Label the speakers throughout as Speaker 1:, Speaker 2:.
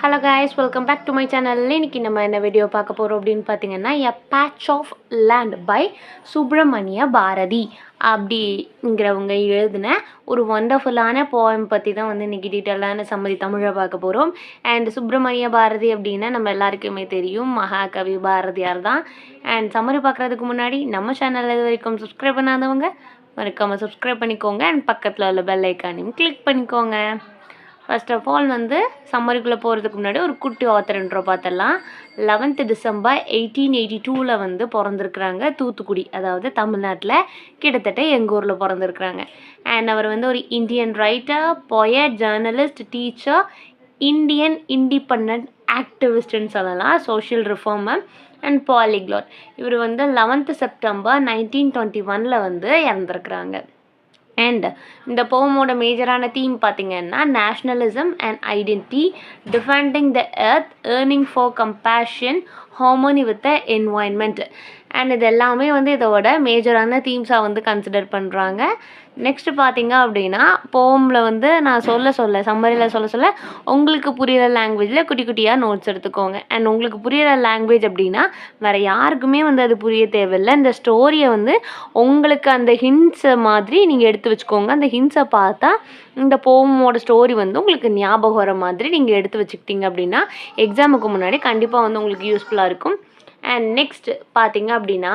Speaker 1: Hello guys, welcome back to my channel. இன்னைக்கு நம்ம என்ன வீடியோ பார்க்க போறோம் அப்படினு பாத்தீங்கன்னா A Patch of Land by Subramania Bharathi அப்படிங்கிறவங்க எழுதின ஒரு வண்டர்ஃபுல்லான போயம் பற்றி தான் வந்து இன்னைக்கு டீட்டெயிலான சம்மரி தமிழில் பார்க்க போகிறோம். அண்ட் சுப்ரமணிய பாரதி அப்படின்னா நம்ம எல்லாருக்குமே தெரியும், மகாகவி பாரதியார் தான். அண்ட் சம்மரி பார்க்குறதுக்கு முன்னாடி நம்ம சேனல் இது வரைக்கும் சப்ஸ்கிரைப் பண்ணாதவங்க மறக்காமல் சப்ஸ்கிரைப் பண்ணிக்கோங்க. அண்ட் பக்கத்தில் உள்ள பெல் ஐக்கானையும் கிளிக் பண்ணிக்கோங்க. ஃபர்ஸ்ட் ஆஃப் ஆல் வந்து சம்மரிக்குள்ளே போகிறதுக்கு முன்னாடி ஒரு குட்டி ஆத்தர் இன்ட்ரோ பார்த்துடலாம். 11th December 1882 வந்து பிறந்திருக்கிறாங்க தூத்துக்குடி, அதாவது தமிழ்நாட்டில், கிட்டத்தட்ட எங்கள் ஊரில் பிறந்திருக்கிறாங்க. அண்ட் அவர் வந்து ஒரு Indian writer, poet, journalist, teacher, Indian independent ஆக்டிவிஸ்ட்னு சொல்லலாம், சோஷியல் ரிஃபார்மர் அண்ட் பாலிக்ளாட். இவர் வந்து 11th September 1921 வந்து இறந்துருக்குறாங்க. அண்ட் இந்த போமோட மேஜரான தீம் பார்த்திங்கன்னா nationalism and identity, defending the earth, earning for compassion, harmony with the environment. And இது எல்லாமே வந்து இதோட மேஜரான தீம்ஸாக வந்து கன்சிடர் பண்ணுறாங்க. நெக்ஸ்ட்டு பார்த்திங்க அப்படின்னா போமில் வந்து நான் சம்மரியில் சொல்ல உங்களுக்கு புரிகிற லாங்குவேஜில் குட்டி குட்டியாக நோட்ஸ் எடுத்துக்கோங்க. அண்ட் உங்களுக்கு புரிகிற லாங்குவேஜ் அப்படின்னா வேறு யாருக்குமே வந்து அது புரிய தேவையில்லை. இந்த ஸ்டோரியை வந்து உங்களுக்கு அந்த ஹிண்ட்ஸை மாதிரி நீங்கள் எடுத்து வச்சுக்கோங்க. அந்த ஹிண்ட்ஸை பார்த்தா இந்த போமோட ஸ்டோரி வந்து உங்களுக்கு ஞாபகம் வர மாதிரி நீங்கள் எடுத்து வச்சுக்கிட்டீங்க அப்படின்னா எக்ஸாமுக்கு முன்னாடி கண்டிப்பாக வந்து உங்களுக்கு யூஸ்ஃபுல்லாக இருக்கும். அண்ட் நெக்ஸ்ட் பார்த்திங்க அப்படின்னா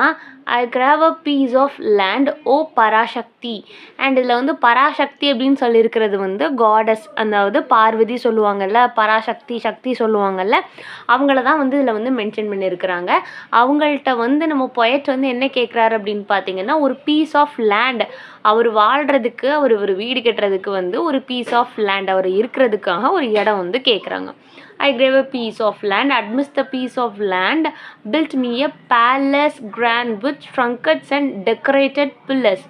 Speaker 1: I crave a piece of land O Parasakthi. And இதில் வந்து பராசக்தி அப்படின்னு சொல்லியிருக்கிறது வந்து காடஸ், அதாவது பார்வதி சொல்லுவாங்கள்ல, பராசக்தி சொல்லுவாங்கள்ல, அவங்கள தான் வந்து இதில் வந்து மென்ஷன் பண்ணியிருக்கிறாங்க. அவங்கள்ட்ட வந்து நம்ம பொயட் வந்து என்ன கேட்குறாரு அப்படின்னு பார்த்தீங்கன்னா ஒரு பீஸ் ஆஃப் லேண்ட், அவர் வாழ்கிறதுக்கு, அவர் ஒரு வீடு கட்டுறதுக்கு வந்து ஒரு பீஸ் ஆஃப் லேண்ட், அவர் இருக்கிறதுக்காக ஒரு இடம் வந்து கேட்குறாங்க. I gave a piece of land, amidst the piece of land, built me a palace grand with trunkets and decorated pillars.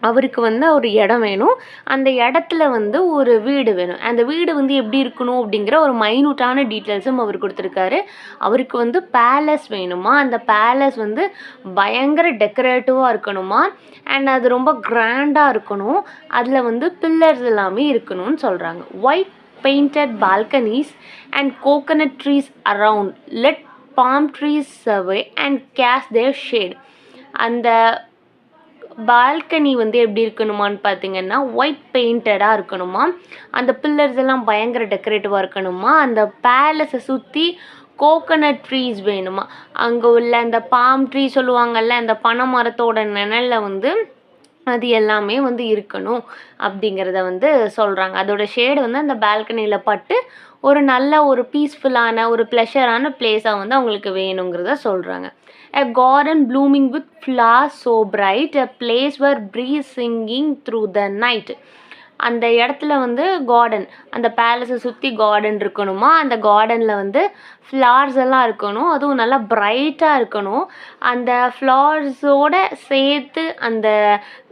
Speaker 1: அவருக்கு வந்து ஒரு இடம் வேணும், அந்த இடத்துல வந்து ஒரு வீடு வேணும். அந்த வீடு வந்து எப்படி இருக்கணும் அப்படிங்கிற ஒரு மைனூட்டான டீட்டெயில்ஸும் அவர் கொடுத்துருக்காரு. அவருக்கு வந்து பேலஸ் வேணுமா, அந்த பேலஸ் வந்து பயங்கர டெக்கரேட்டிவாக இருக்கணுமா, அண்ட் அது ரொம்ப கிராண்டாக இருக்கணும், அதில் வந்து பில்லர்ஸ் எல்லாமே இருக்கணும்னு சொல்கிறாங்க. White painted balconies and coconut trees around, let palm trees survey and cast their shade. அந்த பால்கனி வந்து எப்படி இருக்கணுமான்னு பார்த்தீங்கன்னா ஒயிட் பெயிண்டடாக இருக்கணுமா, அந்த பில்லர்ஸ் எல்லாம் பயங்கர டெக்கரேட்டிவாக இருக்கணுமா, அந்த பேலஸை சுற்றி கோகனட் ட்ரீஸ் வேணுமா, அங்கே உள்ள அந்த பாம் ட்ரீ சொல்லுவாங்கள்ல, அந்த பனை மரத்தோட நிழலில் வந்து அது எல்லாமே வந்து இருக்கணும் அப்படிங்கிறத வந்து சொல்கிறாங்க. அதோட ஷேடு வந்து அந்த பால்கனியில் பட்டு ஒரு நல்ல ஒரு பீஸ்ஃபுல்லான ஒரு ப்ளஷரான பிளேஸாக வந்து அவங்களுக்கு வேணுங்கிறத சொல்கிறாங்க. A garden blooming with flowers so bright, a place where breeze singing through the night. அந்த இடத்துல வந்து கார்டன், அந்த பேலஸை சுற்றி கார்டன் இருக்கணுமா, அந்த கார்டனில் வந்து ஃப்ளவர்ஸ் எல்லாம் இருக்கணும், அதுவும் நல்லா பிரைட்டாக இருக்கணும். அந்த ஃப்ளவர்ஸோடு சேர்த்து அந்த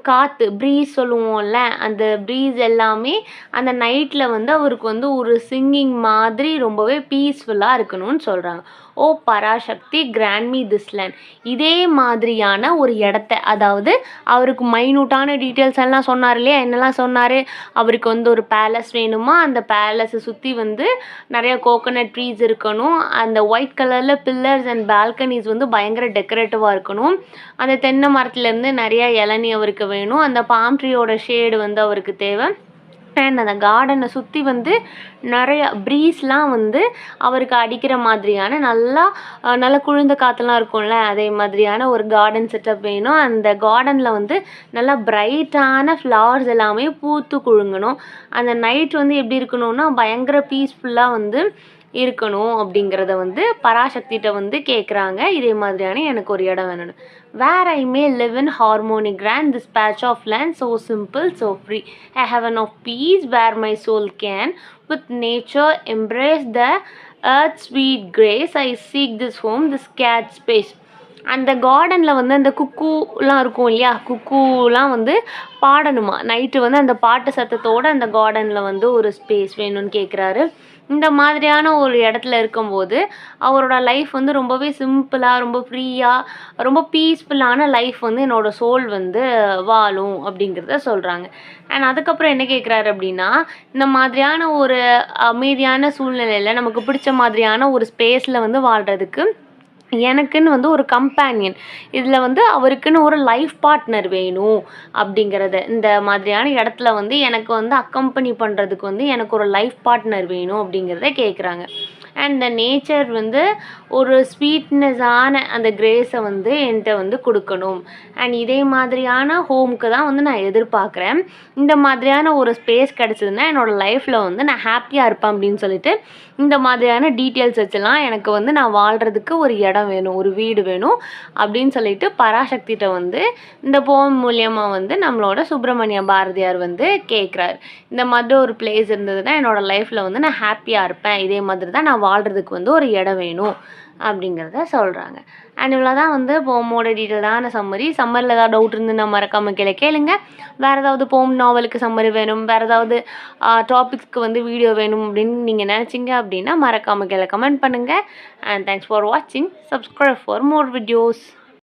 Speaker 1: காற்று ப்ரீஸ் சொல்லுவோம்ல, அந்த ப்ரீஸ் எல்லாமே அந்த நைட்டில் வந்து அவருக்கு வந்து ஒரு சிங்கிங் மாதிரி ரொம்பவே பீஸ்ஃபுல்லாக இருக்கணும்னு சொல்கிறாங்க. O Parasakthi grant me this land. இதே மாதிரியான ஒரு இடத்த, அதாவது அவருக்கு மைனூட்டான டீட்டெயில்ஸ் எல்லாம் சொன்னார் இல்லையா, என்னெல்லாம் சொன்னார், அவருக்கு வந்து ஒரு பேலஸ் வேணுமா, அந்த பேலஸை சுற்றி வந்து நிறைய கோகனட் ட்ரீஸ் இருக்கணும், அந்த ஒயிட் கலரில் பில்லர்ஸ் அண்ட் பால்கனிஸ் வந்து பயங்கர டெக்கரேட்டிவாக இருக்கணும், அந்த தென்னை மரத்துலேருந்து நிறைய இளநீ அவருக்கு வேணும், அந்த பாம் ட்ரீயோட ஷேடு வந்து அவருக்கு தேவை, அண்ட் அந்த கார்டனை சுற்றி வந்து நிறைய ப்ரீஸ்லாம் வந்து அவருக்கு அடிக்கிற மாதிரியான நல்லா குளிர்ந்த காற்றுலாம் இருக்கும்ல, அதே மாதிரியான ஒரு கார்டன் செட்டப் வேணும். அந்த கார்டனில் வந்து நல்லா பிரைட்டான ஃப்ளவர்ஸ் எல்லாமே பூத்து குலுங்கணும். அந்த நைட் வந்து எப்படி இருக்கணும்னா பயங்கர பீஸ்ஃபுல்லாக வந்து இருக்கணும் அப்படிங்கிறத வந்து பராசக்திகிட்ட வந்து கேட்குறாங்க. இதே மாதிரியான எனக்கு ஒரு இடம் வேணும்னு. Where I may live in harmony grand, this patch of land so simple so free, a heaven of peace where my soul can with nature embrace the earth's sweet grace, I seek this home, this scared space. அந்த கார்டனில் வந்து அந்த குக்கூலாம் இருக்கும் இல்லையா, குக்கூலாம் வந்து பாடணுமா. Night வந்து அந்த பாட்டு சத்தத்தோடு அந்த கார்டனில் வந்து ஒரு ஸ்பேஸ் வேணும்னு கேட்குறாரு. இந்த மாதிரியான ஒரு இடத்துல இருக்கும்போது அவரோட லைஃப் வந்து ரொம்பவே சிம்பிளாக, ரொம்ப ஃப்ரீயாக, ரொம்ப பீஸ்ஃபுல்லான லைஃப் வந்து என்னோடய சோல் வந்து வாழும் அப்படிங்கிறத சொல்கிறாங்க. அண்ட் அதுக்கப்புறம் என்ன கேட்குறாரு அப்படின்னா, இந்த மாதிரியான ஒரு அமைதியான சூழ்நிலையில் நமக்கு பிடிச்ச மாதிரியான ஒரு ஸ்பேஸில் வந்து வாழ்கிறதுக்கு எனக்குன்னு வந்து ஒரு கம்பேனியன், இதில் வந்து அவருக்குன்னு ஒரு லைஃப் பார்ட்னர் வேணும் அப்படிங்கிறத, இந்த மாதிரியான இடத்துல வந்து எனக்கு வந்து அக்கம்பெனி பண்ணுறதுக்கு வந்து எனக்கு ஒரு லைஃப் பார்ட்னர் வேணும் அப்படிங்கிறத கேட்குறாங்க. அண்ட் இந்த நேச்சர் வந்து ஒரு ஸ்வீட்னஸான அந்த கிரேஸை வந்து என்கிட்ட வந்து கொடுக்கணும். அண்ட் இதே மாதிரியான ஹோமுக்கு தான் வந்து நான் எதிர்பார்க்குறேன். இந்த மாதிரியான ஒரு ஸ்பேஸ் கிடச்சிதுன்னா என்னோடய லைஃப்பில் வந்து நான் ஹாப்பியாக இருப்பேன் அப்படின்னு சொல்லிட்டு, இந்த மாதிரியான டீட்டெயில்ஸ் வச்சுலாம் எனக்கு வந்து நான் வாழ்கிறதுக்கு ஒரு இடம் வேணும், ஒரு வீடு வேணும் அப்படின்னு சொல்லிட்டு பராசக்திகிட்ட வந்து இந்த போம் மூலியமாக வந்து நம்மளோட சுப்பிரமணிய பாரதியார் வந்து கேட்குறாரு. இந்த மாதிரி ஒரு பிளேஸ் இருந்ததுன்னா என்னோடய லைஃப்பில் வந்து நான் ஹாப்பியாக இருப்பேன், இதே மாதிரி தான் நான் வாழ்கிறதுக்கு வந்து ஒரு இடம் வேணும் அப்படிங்கிறத சொல்கிறாங்க. அண்ட் இவ்வளோ தான் வந்து போமோட டீட்டெயிலான சம்மரி. சம்மரில் ஏதாவது டவுட் இருந்துன்னா மறக்காமல் கேளுங்க. வேறு ஏதாவது போம் நாவலுக்கு சம்மரி வேணும், வேறு ஏதாவது டாபிக்ஸ்க்கு வந்து வீடியோ வேணும் அப்படின்னு நீங்கள் நினச்சிங்க அப்படின்னா மறக்காமல் கமெண்ட் பண்ணுங்கள். அண்ட் தேங்க்ஸ் ஃபார் வாட்சிங். Subscribe for more videos.